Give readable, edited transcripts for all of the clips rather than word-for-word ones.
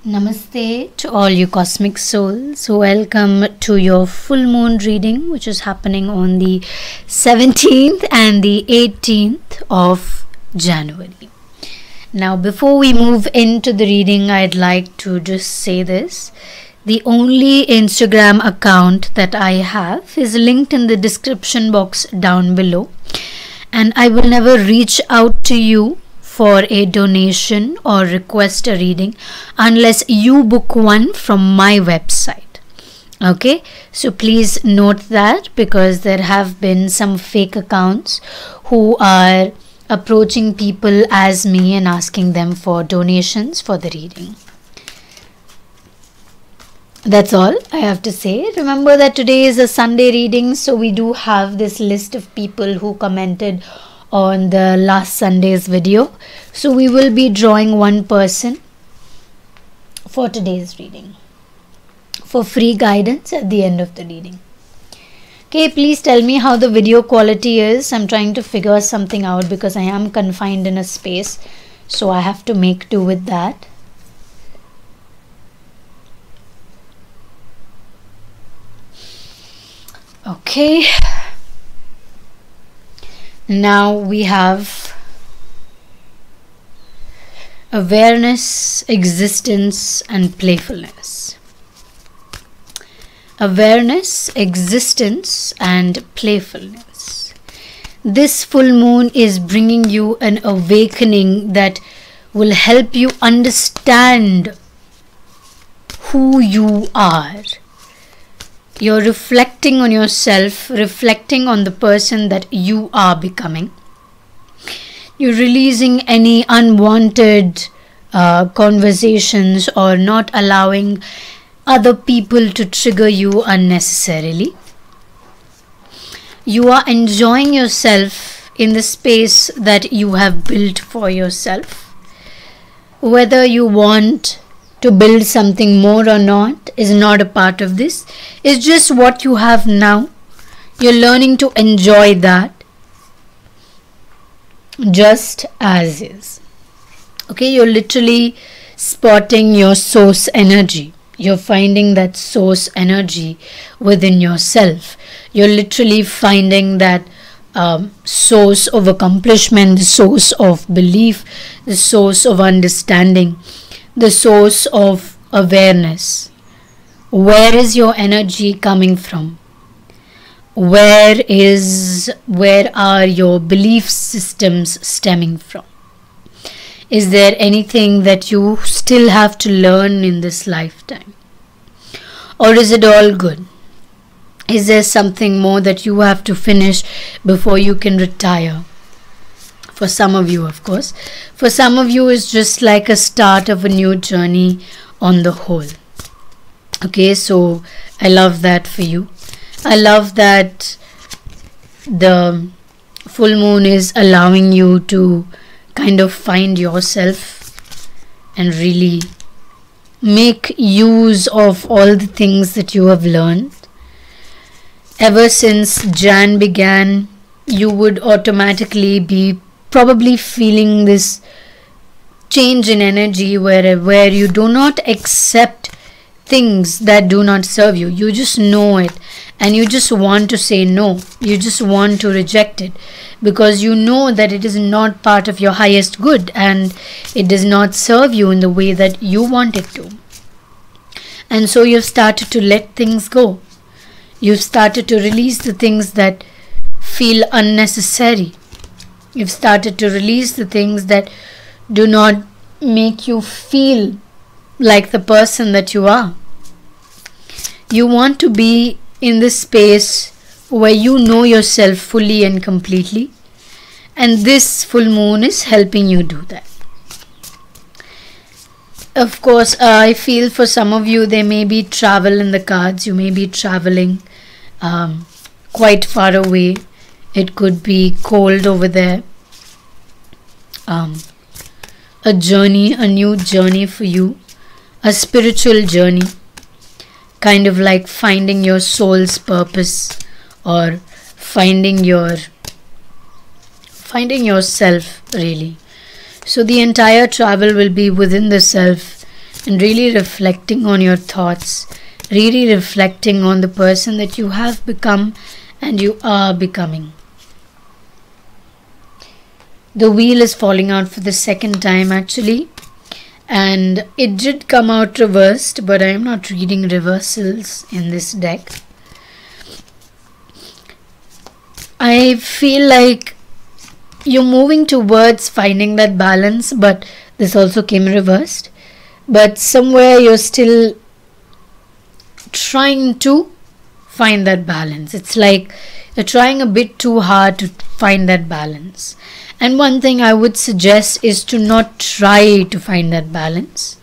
Namaste to all you cosmic souls. Welcome to your full moon reading, which is happening on the 17th and the 18th of January. Now, before we move into the reading, I'd like to just say this. The only Instagram account that I have is linked in the description box down below, and I will never reach out to you for a donation or request a reading unless you book one from my website. Okay, so please note that, because there have been some fake accounts who are approaching people as me and asking them for donations for the reading. That's all I have to say. Remember that today is a Sunday reading, so we do have this list of people who commented on the last Sunday's video. So we will be drawing one person for today's reading for free guidance at the end of the reading. Okay, please tell me how the video quality is. I'm trying to figure something out because I am confined in a space, so I have to make do with that. Okay. Now we have awareness, existence, and playfulness. Awareness, existence, and playfulness. This full moon is bringing you an awakening that will help you understand who you are. You're reflecting on yourself, reflecting on the person that you are becoming. You're releasing any unwanted conversations or not allowing other people to trigger you unnecessarily. You are enjoying yourself in the space that you have built for yourself. Whether you want to build something more or not is not a part of this. It's just what you have now. You're learning to enjoy that just as is. Okay, you're literally spotting your source energy. You're finding that source energy within yourself. You're literally finding that source of accomplishment, the source of belief, the source of understanding, the source of awareness. Where is your energy coming from? Where are your belief systems stemming from? Is there anything that you still have to learn in this lifetime? Or is it all good? Is there something more that you have to finish before you can retire? For some of you, of course. For some of you, it's just like a start of a new journey on the whole. Okay, so I love that for you. I love that the full moon is allowing you to kind of find yourself and really make use of all the things that you have learned. Ever since Jan began, you would automatically be probably feeling this change in energy where you do not accept things that do not serve you. You just know it and you just want to say no. You just want to reject it because you know that it is not part of your highest good and it does not serve you in the way that you want it to. And so you've started to let things go. You've started to release the things that feel unnecessary. You've started to release the things that do not make you feel like the person that you are. You want to be in this space where you know yourself fully and completely, and this full moon is helping you do that. Of course, I feel for some of you there may be travel in the cards. You may be traveling quite far away. It could be cold over there. A journey, a new journey for you, a spiritual journey, kind of like finding your soul's purpose or finding yourself really. So the entire travel will be within the self, and really reflecting on your thoughts, really reflecting on the person that you have become and you are becoming. The wheel is falling out for the second time actually, and it did come out reversed, but I am not reading reversals in this deck. I feel like you're moving towards finding that balance, but this also came reversed. But somewhere you're still trying to find that balance. It's like you're trying a bit too hard to find that balance. And one thing I would suggest is to not try to find that balance.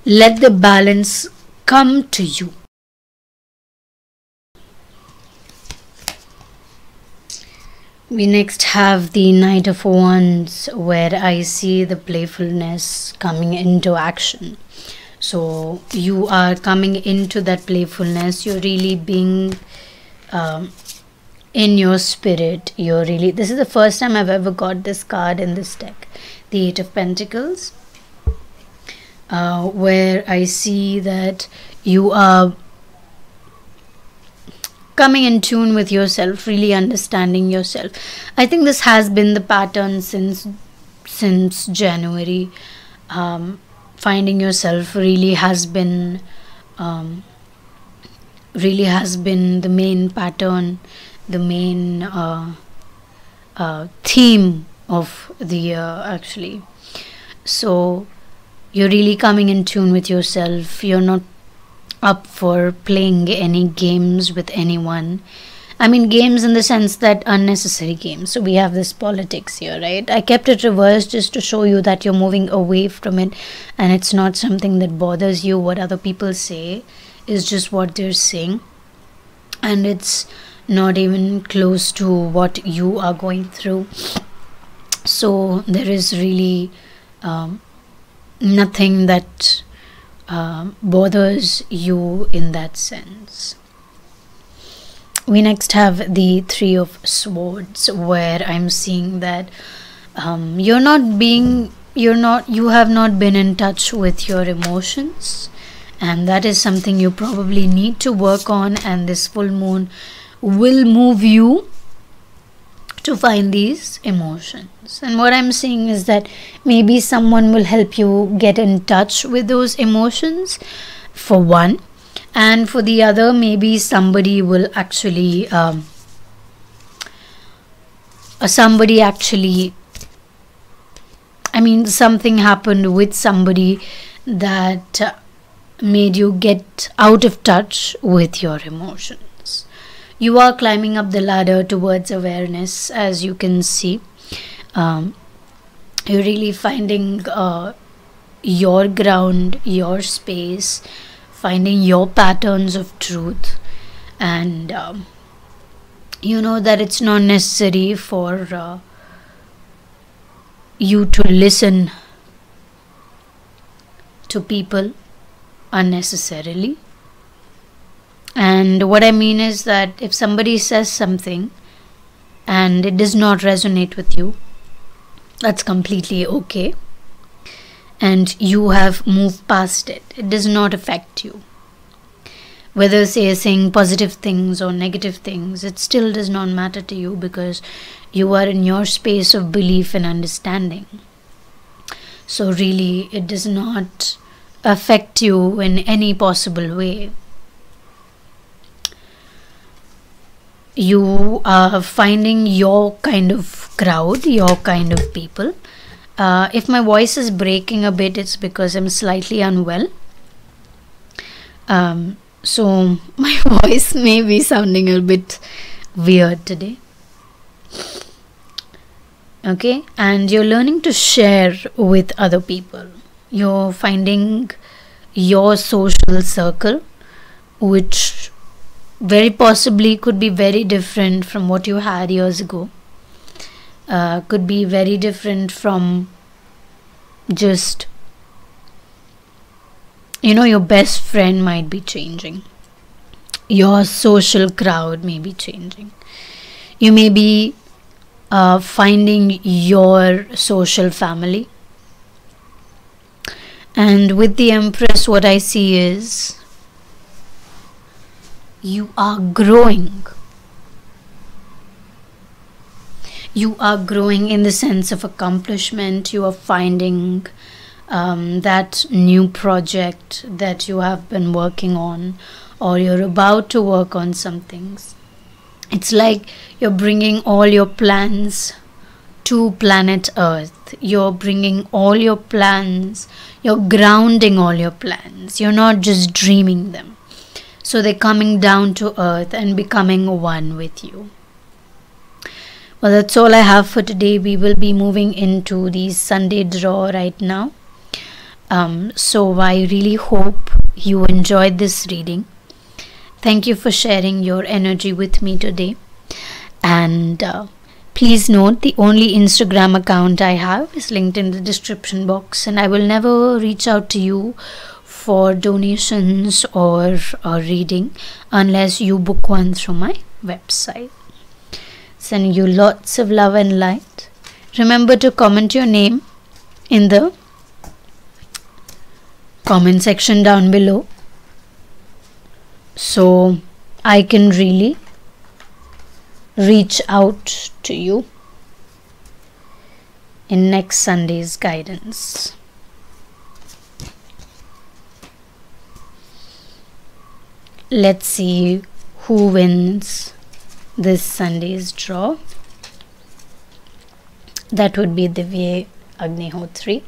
Let the balance come to you. We next have the Knight of Wands, where I see the playfulness coming into action. So you are coming into that playfulness. You're really being in your spirit. You're really, this is the first time I've ever got this card in this deck, the Eight of Pentacles, where I see that you are coming in tune with yourself, really understanding yourself. I think this has been the pattern since January. Finding yourself really has been the main pattern, the main theme of the year actually. So you're really coming in tune with yourself. You're not up for playing any games with anyone. I mean games in the sense that unnecessary games. So we have this politics here, right? I kept it reversed just to show you that you're moving away from it, and it's not something that bothers you. What other people say is just what they're saying, and it's not even close to what you are going through. So there is really nothing that bothers you in that sense. We next have the Three of Swords, where I'm seeing that you have not been in touch with your emotions, and that is something you probably need to work on, and this full moon will move you to find these emotions. And what I'm seeing is that maybe someone will help you get in touch with those emotions, for one, and for the other, maybe somebody will actually something happened with somebody that made you get out of touch with your emotions. You are climbing up the ladder towards awareness, as you can see. You're really finding your ground, your space, finding your patterns of truth, and you know that it's not necessary for you to listen to people unnecessarily. And what I mean is that if somebody says something and it does not resonate with you, that's completely okay, and you have moved past it. It does not affect you. Whether saying positive things or negative things, it still does not matter to you, because you are in your space of belief and understanding. So really, it does not affect you in any possible way. You are finding your kind of crowd, your kind of people. If my voice is breaking a bit, it's because I'm slightly unwell. So my voice may be sounding a bit weird today. Okay, and you're learning to share with other people. You're finding your social circle, which very possibly could be very different from what you had years ago. Could be very different from just, your best friend might be changing. Your social crowd may be changing. You may be finding your social family, And with the Empress, what I see is you are growing. You are growing in the sense of accomplishment. You are finding that new project that you have been working on, or you're about to work on some things. It's like you're bringing all your plans to planet Earth. You're bringing all your plans, you're grounding all your plans. You're not just dreaming them. So they're coming down to Earth and becoming one with you. Well, that's all I have for today. We will be moving into the Sunday draw right now. So I really hope you enjoyed this reading. Thank you for sharing your energy with me today. And please note, the only Instagram account I have is linked in the description box, and I will never reach out to you for donations or reading unless you book one through my website. Sending you lots of love and light. Remember to comment your name in the comment section down below, so I can really reach out to you in next Sunday's guidance. Let's see who wins this Sunday's draw. That would be Divya Agnihotri.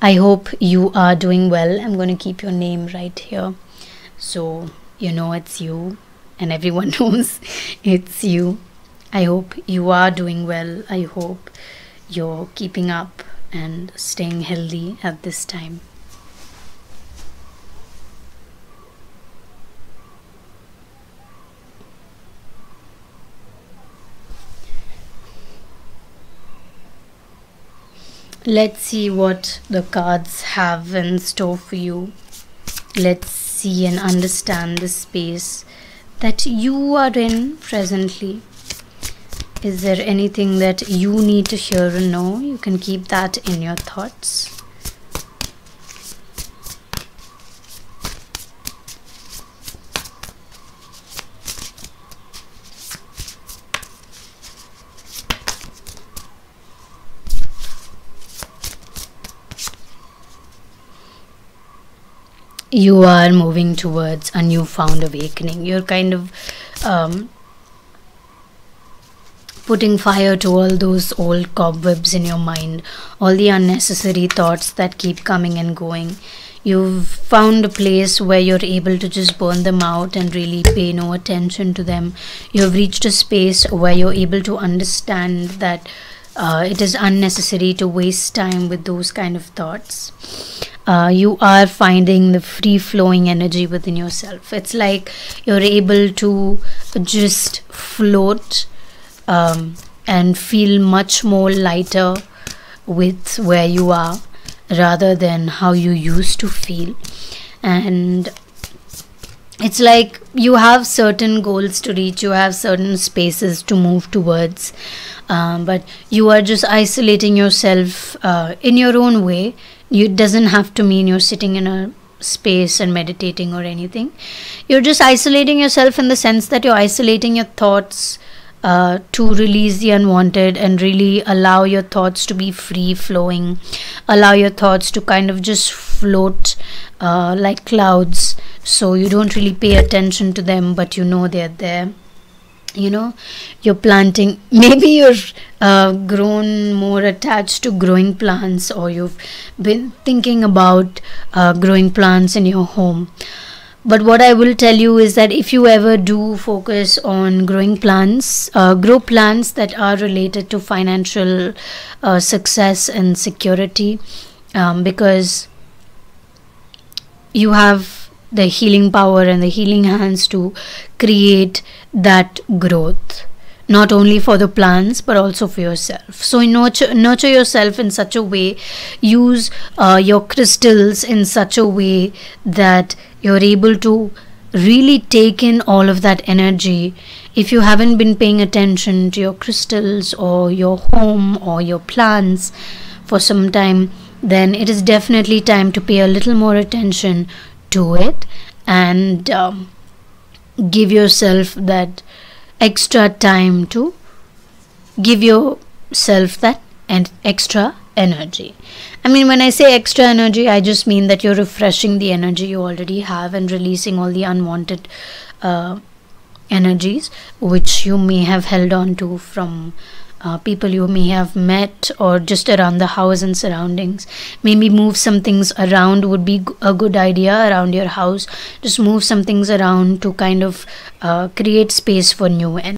I hope you are doing well. I'm going to keep your name right here, so you know it's you and everyone knows it's you. I hope you are doing well. I hope you're keeping up and staying healthy at this time. Let's see what the cards have in store for you. Let's see and understand the space that you are in presently. Is there anything that you need to hear or know? You can keep that in your thoughts. You are moving towards a newfound awakening. You're kind of putting fire to all those old cobwebs in your mind, all the unnecessary thoughts that keep coming and going. You've found a place where you're able to just burn them out and really pay no attention to them. You've reached a space where you're able to understand that it is unnecessary to waste time with those kind of thoughts. You are finding the free-flowing energy within yourself. It's like you're able to just float and feel much more lighter with where you are rather than how you used to feel. And it's like you have certain goals to reach, you have certain spaces to move towards, but you are just isolating yourself in your own way. It doesn't have to mean you're sitting in a space and meditating or anything. You're just isolating yourself in the sense that you're isolating your thoughts to release the unwanted and really allow your thoughts to be free flowing, allow your thoughts to kind of just float like clouds, so you don't really pay attention to them, but you know they're there. You know, you're planting, maybe you're grown more attached to growing plants, or you've been thinking about growing plants in your home. But what I will tell you is that if you ever do focus on growing plants, grow plants that are related to financial success and security, because you have the healing power and the healing hands to create that growth, not only for the plants but also for yourself. So nurture yourself in such a way, use your crystals in such a way that you're able to really take in all of that energy. If you haven't been paying attention to your crystals or your home or your plants for some time, then it is definitely time to pay a little more attention to it, and give yourself that extra time to give yourself that and extra energy. I mean, when I say extra energy, I just mean that you're refreshing the energy you already have and releasing all the unwanted energies which you may have held on to from people you may have met or just around the house and surroundings. Maybe move some things around would be a good idea around your house. Just move some things around to kind of create space for new energy.